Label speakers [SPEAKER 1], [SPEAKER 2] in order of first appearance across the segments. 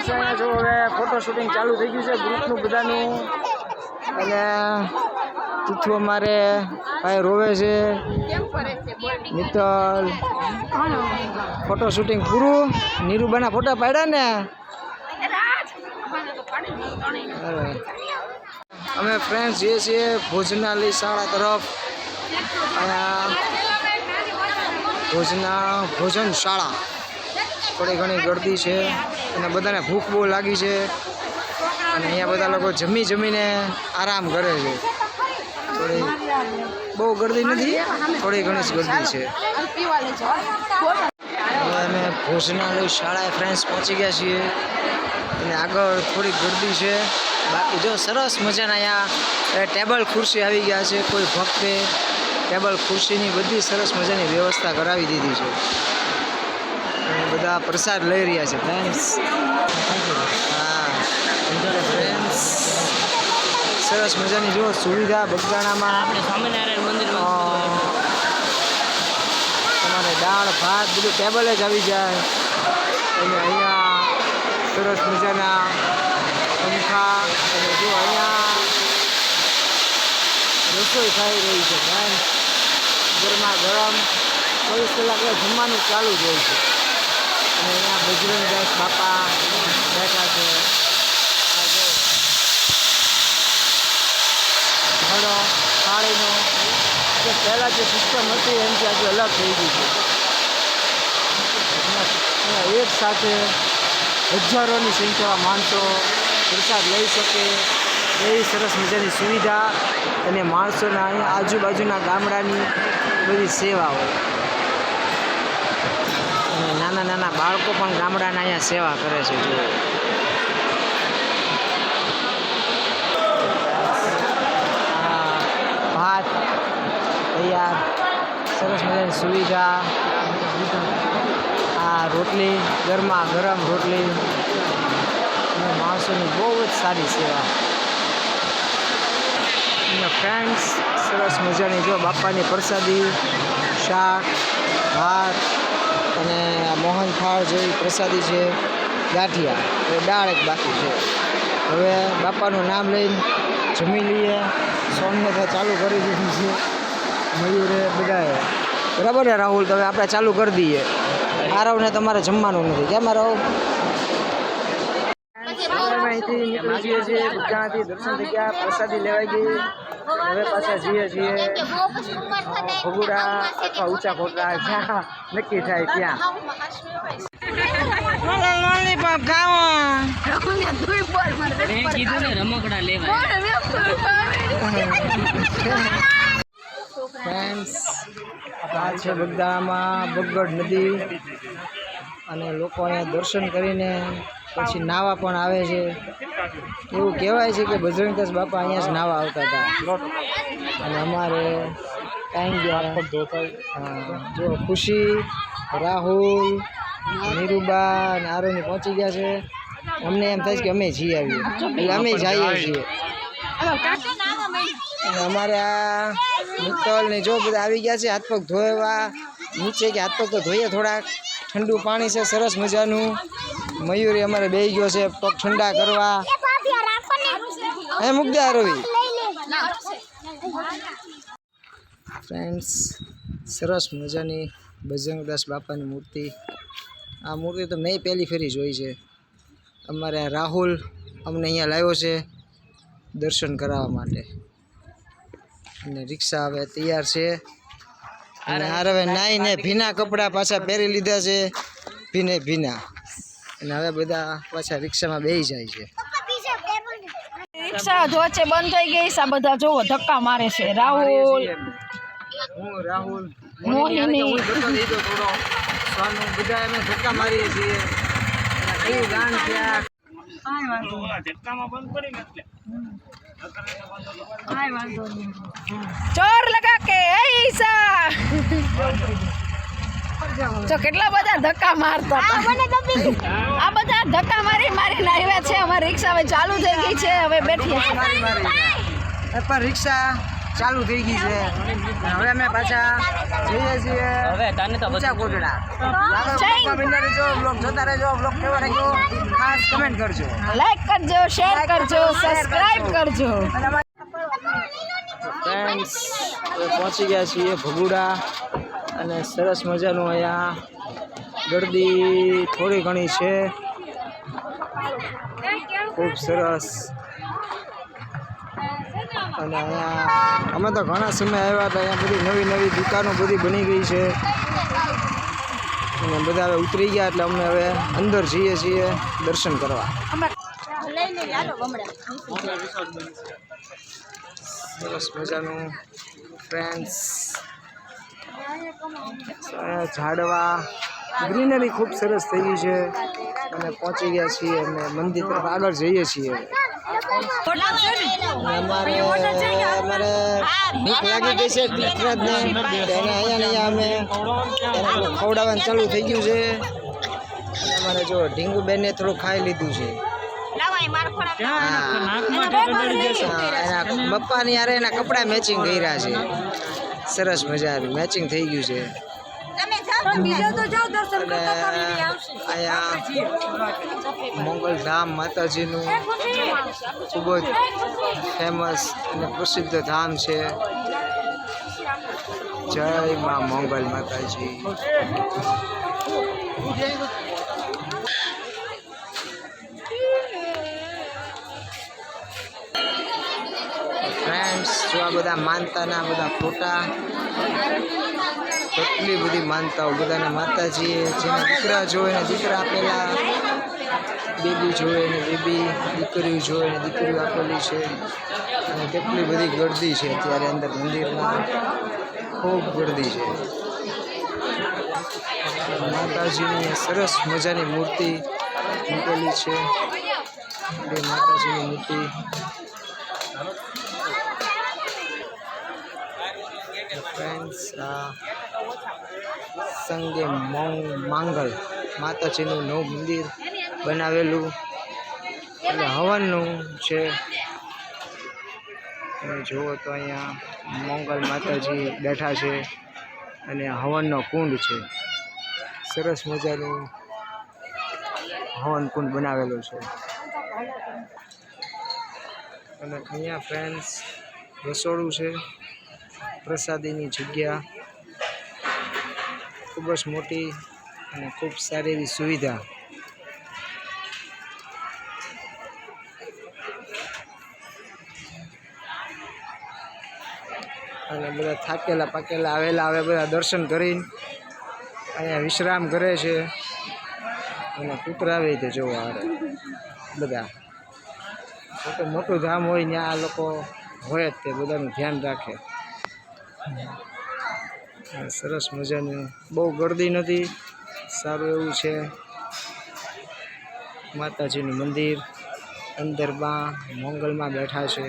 [SPEAKER 1] Friends અહીંયા જો હવે ફોટો શૂટિંગ ચાલુ થઈ ગયું છે ગ્રુપનું બધાનું અને તીથું અમારે ભાઈ રોવે છે મિત્તલ ફોટો શૂટિંગ પૂરું નીરુબાના ફોટા પાડ્યા ને અમે ફ્રેન્ડ્સ જઈએ છીએ ભોજનાલય શાળા તરફ અહીંયા ભોજન શાળા થોડી ઘણી ગળદી છે અને બધાને ભૂખ બહુ લાગી છે અને અહીંયા બધા લોકો જમીને આરામ કરે છે થોડી બહુ ગળદી નથી થોડી ઘણી જ ગળદી છે હવે અમે ભોજનાલય શાળાએ ફ્રેન્ડ્સ પહોંચી ગયા છીએ અને આગળ થોડી ગળદી છે બાકી જો સરસ મજાના અહીંયા ટેબલ ખુરશી આવી ગયા છે કોઈ ભક્તે ટેબલ ખુરશીની બધી સરસ મજાની વ્યવસ્થા કરાવી દીધી છે અને બધા પ્રસાદ લઈ રહ્યા છે ફ્રેન્ડ્સ હા ફ્રેન્ડ્સ સરસ મજાની જો સુવિધા બગદાણામાં
[SPEAKER 2] આપણે સ્વામિનારાયણ મંદિર
[SPEAKER 1] તમારે દાળ ભાત બધું ટેબલે જ આવી જાય અને અહીંયા સરસ મજાના પંખા અને જો અહીંયા રસોઈ થઈ રહી છે ફ્રેન્ડ્સ ગરમા ગરમ 24 કલાક જમવાનું ચાલુ જ હોય છે અને અહીંયા બજરંગદાસ બાપા બેઠા છે ઘડો થાળીનો જે પહેલાં જે સિસ્ટમ હતી એનાથી આજે અલગ થઈ ગઈ છે અહીંયા એક સાથે હજારોની સંખ્યામાં માણસો પ્રસાદ લઈ શકે એવી સરસ મજાની સુવિધા અને માણસોના અહીંયા આજુબાજુના ગામડાની બધી સેવા હોય અને નાના નાના બાળકો પણ ગામડાના અહીંયા સેવા કરે છે જો ભાત તૈયાર સરસ મજાની સુવિધા આ રોટલી ગરમા ગરમ રોટલી અને માણસોની બહુ જ સારી સેવા અને ફ્રેન્ડ્સ સરસ મજાની જો બાપાની પ્રસાદી શાક ભાત અને મોહન થાળ જેવી પ્રસાદી છે ગાંઠિયા એ દાળ એક બાકી છે હવે બાપાનું નામ લઈને જમી લઈએ સોમનાથ ચાલુ કરી દીધી છે મયુરે બધાએ બરાબર ને રાહુલ તો હવે આપણે ચાલુ કરી દઈએ આરવને તમારે જમવાનું નથી કેમ આરવ અહીંથી નીકળી જઈએ છીએ બધાથી દર્શન થઈ ગયા પ્રસાદી લેવાઈ ગઈ હવે પાછા જઈએ છીએ ભગુડા અથવા ઊંચા કોટડા જ્યાં નક્કી થાય ત્યાં ફ્રેન્ડ્સ આ છે બગદાણામાં બગડ નદી અને લોકો અહીંયા દર્શન કરીને પછી નાવા પણ આવે છે એવું કહેવાય છે કે બજરંગદાસ બાપા અહીંયા જ નાવા આવતા હતા અને અમારે કાંઈ ગયા જો ખુશી રાહુલ નીરુબા અને આરોની પહોંચી ગયા છે અમને એમ થાય છે કે અમે જઈ આવીએ એટલે અમે જઈએ છીએ અને અમારે આ મિત્તલ ને જો બધા આવી ગયા છે હાથ પગ ધોવા નીચે કે હાથ પગ તો ધોઈએ થોડાક ઠંડુ પાણી છે સરસ મજાનું મયુરી અમારે બેસી ગયો છે પગ ઠંડા કરવા હે મુગ્ધા રવિ ફ્રેન્ડ્સ સરસ મજાની બજરંગદાસ બાપાની મૂર્તિ આ મૂર્તિ તો મેં પહેલી ફેરી જોઈ છે અમારે રાહુલ અમને અહીંયા લાવ્યો છે દર્શન કરાવવા માટે અને રિક્ષા હવે તૈયાર છે અને આ હવે નાઈને ભીના કપડાં પાછા પહેરી લીધા છે ભીના અને હવે બધા પાછા રિક્ષામાં બેસી જાય છે
[SPEAKER 2] રિક્ષા વચ્ચે બંધ થઈ ગઈ છે બધા જોવો ધક્કા મારે છે રાહુલ મોહિની
[SPEAKER 1] બધા અમે ધક્કા મારીએ છીએ કયું ગાન થયા
[SPEAKER 2] ચોર લગા કે ऐसा જો કેટલા બધા ધક્કા મારતા આ બધા ધક્કા મારીને આવ્યા છે અમારી રિક્ષા હવે ચાલુ થઈ ગઈ છે હવે બેઠીએ
[SPEAKER 1] પણ રિક્ષા ચાલુ થઈ ગઈ છે હવે અમે પાછા જઈએ છીએ હવે ઊંચા કોટડા બ્લોગ જોતા રહેજો બ્લોગ કેવો લાગ્યો ખાસ કમેન્ટ કમેન્ટ કરજો,
[SPEAKER 2] લાઈક કરજો, શેર કરજો, સબસ્ક્રાઇબ કરજો.
[SPEAKER 1] ફ્રેન્ડ્સ હવે પહોંચી ગયા છીએ ભગુડા અને સરસ મજાનું અહીંયા ગળદી થોડી ઘણી છે, ખૂબ સરસ. અને અહીંયા અમે તો ઘણા સમય આવ્યા હતા, અહીંયા બધી નવી નવી દુકાનો બધી બની ગઈ છે અને બધા હવે ઉતરી ગયા એટલે અમે હવે અંદર જઈએ છીએ દર્શન કરવા. સરસ મજાનું ફ્રેન્ડ્સ ઝાડવા ગ્રીનરી ખૂબ સરસ થઈ ગઈ છે અને પહોંચી ગયા છીએ અને મંદિર તરફ આગળ જઈએ છીએ. અમારે ભૂખ લાગી ગઈ છે તીર્થરાજને, એને અહીંયા અમે ખવડાવવાનું ચાલુ થઈ ગયું છે. અમારે જો ઢીંગુબેને થોડું ખાઈ લીધું છે. એના પપ્પાની યારે એના કપડા મેચિંગ કર્યા છે, સરસ મજાનું મેચિંગ થઈ ગયું છે. અહીંયા મોગલધામ માતાજીનું ખૂબ જ ફેમસ અને પ્રસિદ્ધ ધામ છે. જય મા મોગલ માતાજી. ફ્રેન્ડ્સ જો આ બધા માનતાના બધા ફોટા, કેટલી બધી માનતાઓ બધાને માતાજીએ જેને દીકરા જોવે ને દીકરા આપેલા, બેબી જોવે ને બેબી, દીકરીઓ જોવે ને દીકરીઓ આપેલી છે. અને કેટલી બધી ગળદી છે અત્યારે અંદર મંદિરમાં, ખૂબ ગળદી છે. માતાજીની સરસ મજાની મૂર્તિ મૂકેલી છે, બે માતાજીની મૂર્તિ. ફ્રેન્ડ્સ આ સંગે માંગલ માતાજીનું નવું મંદિર બનાવેલું એટલે હવનનું છે. તમે જુઓ તો અહીંયા મંગલ માતાજી બેઠા છે અને હવનનો કુંડ છે, સરસ મજાનું હવન કુંડ બનાવેલો છે. અને અહીંયા ફ્રેન્ડ્સ રસોડું છે, પ્રસાદીની જગ્યા ખૂબ જ મોટી અને ખૂબ સારી એવી સુવિધા. અને બધા થાકેલા પાકેલા આવેલા હવે બધા દર્શન કરીને અહીંયા વિશ્રામ કરે છે. અને કૂતરા આવે તો જોવા આવે બધા, મોટું ધામ હોય ત્યાં આ લોકો હોય જ તે બધાનું ધ્યાન રાખે. સરસ મજાનું, બહુ ગળદી નથી, સારું એવું છે. માતાજીનું મંદિર અંદરમાં મોંગલમાં બેઠા છે,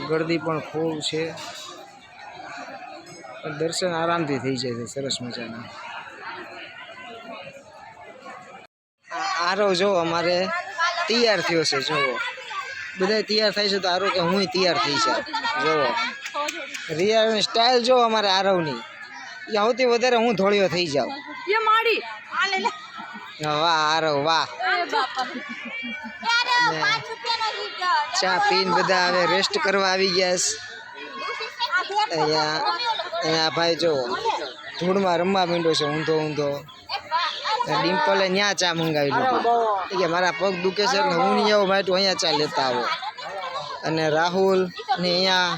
[SPEAKER 1] ગળદી પણ ખૂબ છે, દર્શન આરામથી થઈ જાય છે સરસ મજાના. આરો જો અમારે તૈયાર થયો છે, જોવો બધા તૈયાર થાય છે તો આરો કે હું તૈયાર થઈ છે. જોવો રિયાની સ્ટાઇલ જો અમારે આરવની, એ સૌથી વધારે હું ધોળિયો થઈ જાઉં. વાહ આરવ વાહ. ચા પીને બધા હવે રેસ્ટ કરવા આવી ગયા છે. અહીંયા ભાઈ જો ધૂળમાં રમવા માંડ્યો છે ઊંધો ઊંધો. ડિમ્પલે ત્યાં ચા મંગાવી લીધી કે મારા પગ દુખે છે એટલે હું નહીં આવું માટું અહીંયા ચા લેતા આવો. અને રાહુલ ને અહીંયા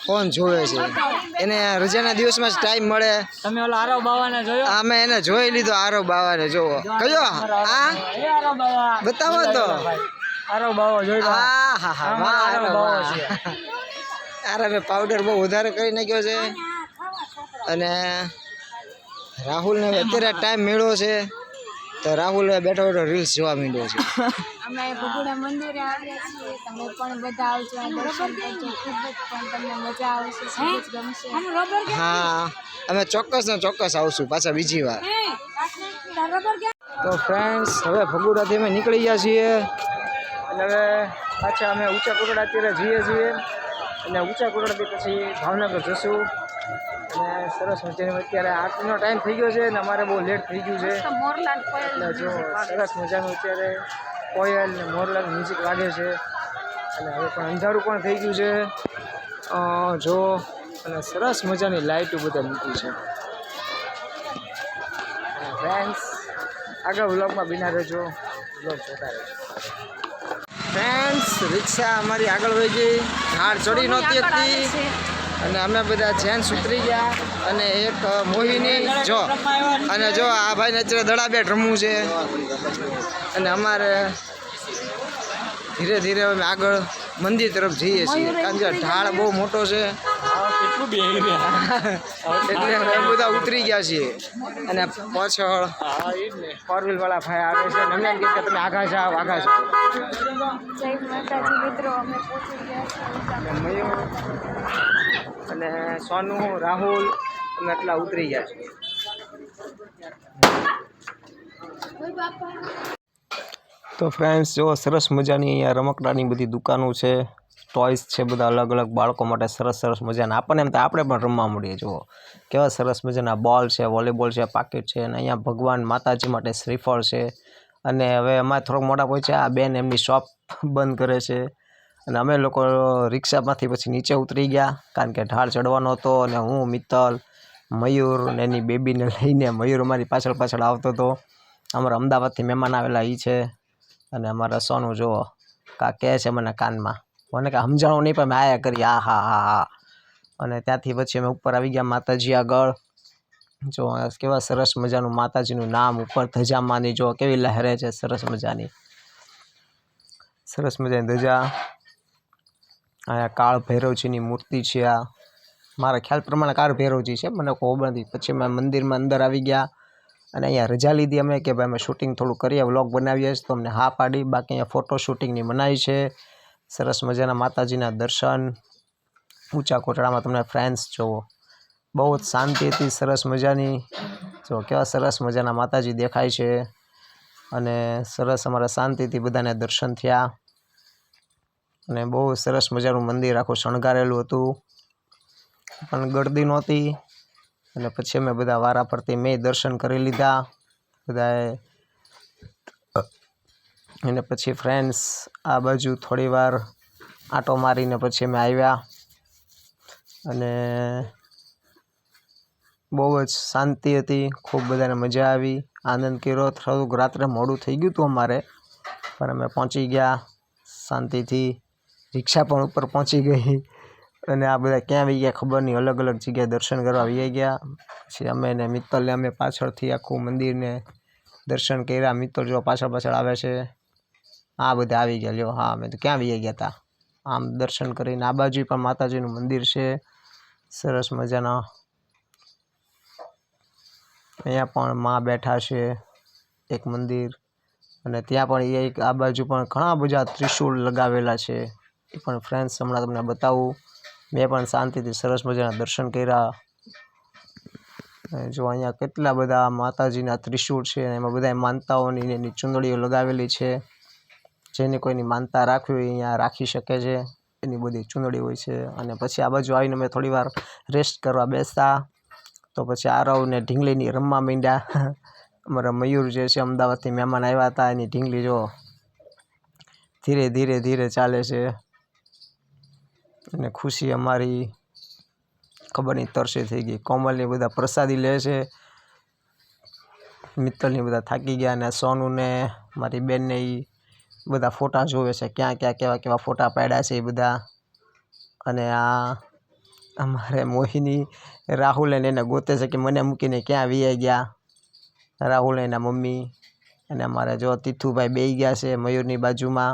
[SPEAKER 1] ફોન જોવે છે, એને રજાના દિવસમાં જ ટાઈમ મળે. તમે ઓલા આરવ બાવાને જોયો? અમે એને જોઈ લીધો, આરવ બાવાને. જોવો કયો આ બતાવો તો. આરવ બાવો જોઈ. હા હા હા આરવ બાવો છે. આરવે પાવડર બહુ વધારે કરી નાખ્યો છે. અને રાહુલને અત્યારે ટાઈમ મળ્યો છે તો રાહુલ બેઠો બેઠો રીલ્સ જોવા માંડ્યો છે.
[SPEAKER 2] અમે ભગુડા મંદિરે આવ્યા છીએ, તમે પણ બધા આવજો, દર્શન કરજો, ખૂબ જ પણ તમને મજા આવશે, ખૂબ જ ગમશે.
[SPEAKER 1] હા અમે ચોક્કસ ને ચોક્કસ આવશું પાછા બીજી વાર. તો ફ્રેન્ડ્સ હવે ભગુડાથી અમે નીકળી ગયા છીએ અને હવે પાછા અમે ઊંચા કોટડા અત્યારે જઈએ છીએ અને ઊંચા કોટડાથી પછી ભાવનગર જશું. અને સરસ મજાની અત્યારે આરતીનો ટાઈમ થઈ ગયો છે અને અમારે બહુ લેટ થઈ ગયું છે એટલે જો સરસ મજાનું અત્યારે કોયલ ને મોરલાની મ્યુઝિક વાગે છે અને હવે પણ અંધારું પણ થઈ ગયું છે જો અને સરસ મજાની લાઇટો બધા મૂકી છે ફ્રેન્ડ્સ આગળ વ્લોગમાં બિના રહેજો વ્લોગ જોતા રહેજો ફ્રેન્ડ્સ રિક્ષા અમારી આગળ વહી ગઈ ઝાડ ચડી નહોતી હતી અને અમે બધા જેન્ટ્સ ઉતરી ગયા અને એક મોહિની જો અને જો આ ભાઈને અત્યારે દડા બેટ રમવું છે અને અમારે ધીરે ધીરે અમે આગળ મંદિર તરફ જઈએ છીએ કારણ કે ઢાળ બહુ મોટો છે એટલે અમે બધા ઉતરી ગયા છીએ અને પાછળ 4 વ્હીલ વાળા ભાઈ આવે છે અને અમને એમ કહે કે તમે આગળ જાઓ આગળ જાઓ અને મયુર અને સોનુ રાહુલ અમે એટલા ઉતરી ગયા છીએ તો ફ્રેન્ડ્સ જો સરસ મજાની અહીંયા રમકડાની બધી દુકાનો છે ટોયસ છે બધા અલગ અલગ બાળકો માટે સરસ સરસ મજાના આપણને એમ તો આપણે પણ રમવા મળીએ જુઓ કેવા સરસ મજાના બોલ છે વોલીબોલ છે પાકેટ છે અને અહીંયા ભગવાન માતાજી માટે શ્રીફળ છે અને હવે અમારે થોડોક મોટા પહોંચ્યા આ બેન એમની શોપ બંધ કરે છે અને અમે લોકો રિક્ષામાંથી પછી નીચે ઉતરી ગયા કારણ કે ઢાળ ચડવાનો હતો અને હું મિત્તલ મયુર ને એની બેબીને લઈને મયુર અમારી પાછળ પાછળ આવતો હતો અમારા અમદાવાદથી મહેમાન આવેલા એ છે અને અમારા સોનું જુઓ કા કહે છે મને કાનમાં મને કે સમજાણું નહીં પણ મેં આયા કરી હા હા હા હા અને ત્યાંથી પછી અમે ઉપર આવી ગયા માતાજી આગળ જો કેવા સરસ મજાનું માતાજીનું નામ ઉપર ધજામાંની જો કેવી લહેરે છે સરસ મજાની ધજા અહીંયા કાળ ભૈરવજીની મૂર્તિ છે આ મારા ખ્યાલ પ્રમાણે કાળ ભૈરવજી છે મને ખબર નથી પછી અમે મંદિરમાં અંદર આવી ગયા અને અહીંયા રજા લીધી અમે કે ભાઈ અમે શૂટિંગ થોડું કરીએ વ્લોગ બનાવીએ તો અમને હા પાડી બાકી અહીંયા ફોટો શૂટિંગની મનાઈ છે સરસ મજાના માતાજીના દર્શન ઊંચા કોટડામાં તમને ફ્રેન્ડ્સ જોવો બહુ જ શાંતિ હતી સરસ મજાની જો કેવા સરસ મજાના માતાજી દેખાય છે અને સરસ અમારા શાંતિથી બધાને દર્શન થયા અને બહુ સરસ મજાનું મંદિર આખું શણગારેલું હતું પણ ગળદી નહોતી અને પછી અમે બધા વારા પરથી મેં દર્શન કરી લીધા બધાએ અને પછી ફ્રેન્ડ્સ આ બાજુ થોડી વાર આંટો મારીને પછી અમે આવ્યા અને બહુ જ શાંતિ હતી ખૂબ બધાને મજા આવી આનંદ કર્યો થોડુંક રાત્રે મોડું થઈ ગયું હતું અમારે પણ અમે પહોંચી ગયા શાંતિથી રિક્ષા પણ ઉપર પહોંચી ગઈ અને આ બધા ક્યાં આવી ગયા ખબર નહીં અલગ અલગ જગ્યાએ દર્શન કરવા આવી ગયા પછી અમે ને મિત્તલે અમે પાછળથી આખું મંદિરને દર્શન કર્યા મિત્તલ જો પાછળ પાછળ આવે છે આ બધા આવી ગયા લ્યો હા અમે તો ક્યાં આવી ગયા હતા આમ દર્શન કરીને આ બાજુ પણ માતાજીનું મંદિર છે સરસ મજાના અહીંયા પણ માં બેઠા છે એક મંદિર અને ત્યાં પણ એક આ બાજુ પણ ઘણા બધા ત્રિશૂળ લગાવેલા છે એ પણ ફ્રેન્ડ્સ હમણાં તમને બતાવું મેં પણ શાંતિથી સરસ મજાના દર્શન કર્યા જો અહીંયા કેટલા બધા માતાજીના ત્રિશૂળ છે અને એમાં બધા માનતાઓની એની ચૂંદડીઓ લગાવેલી છે જેને કોઈની માનતા રાખવી હોય અહીંયા રાખી શકે છે એની બધી ચૂંદડી હોય છે અને પછી આ બાજુ આવીને અમે થોડી વાર રેસ્ટ કરવા બેસતા તો પછી આરવ ને ઢીંગલીની રમવા માંડ્યા અમારા મયુર જે છે અમદાવાદથી મહેમાન આવ્યા હતા એની ઢીંગલી જો ધીરે ધીરે ધીરે ચાલે છે અને ખુશી અમારી ખબર નહીં તરસે થઈ ગઈ કોમલની બધા પ્રસાદી લે છે મિત્તલની બધા થાકી ગયા અને સોનુને મારી બેનને એ બધા ફોટા જોવે છે ક્યાં ક્યાં કેવા કેવા ફોટા પાડ્યા છે એ બધા અને આ અમારે મોહિની રાહુલ એને ગોતે છે કે મને મૂકીને ક્યાં વી ગયા રાહુલ એના મમ્મી અને અમારે જો તીથુભાઈ બેસી ગયા છે મયુરની બાજુમાં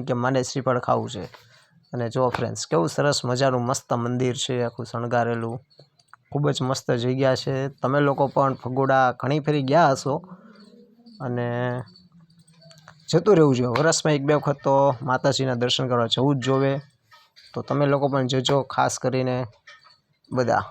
[SPEAKER 1] કે મને શ્રીફળ ખાવું છે અને જો ફ્રેન્ડ્સ કેવું સરસ મજાનું મસ્ત મંદિર છે આખું શણગારેલું ખૂબ જ મસ્ત જગ્યા છે તમે લોકો પણ ફગોડા ઘણી ફેરી ગયા હશો અને જતું રહેવું જોઈએ વર્ષમાં 1-2 વખત તો માતાજીના દર્શન કરવા જવું જ જોવે તો તમે લોકો પણ જજો ખાસ કરીને બધા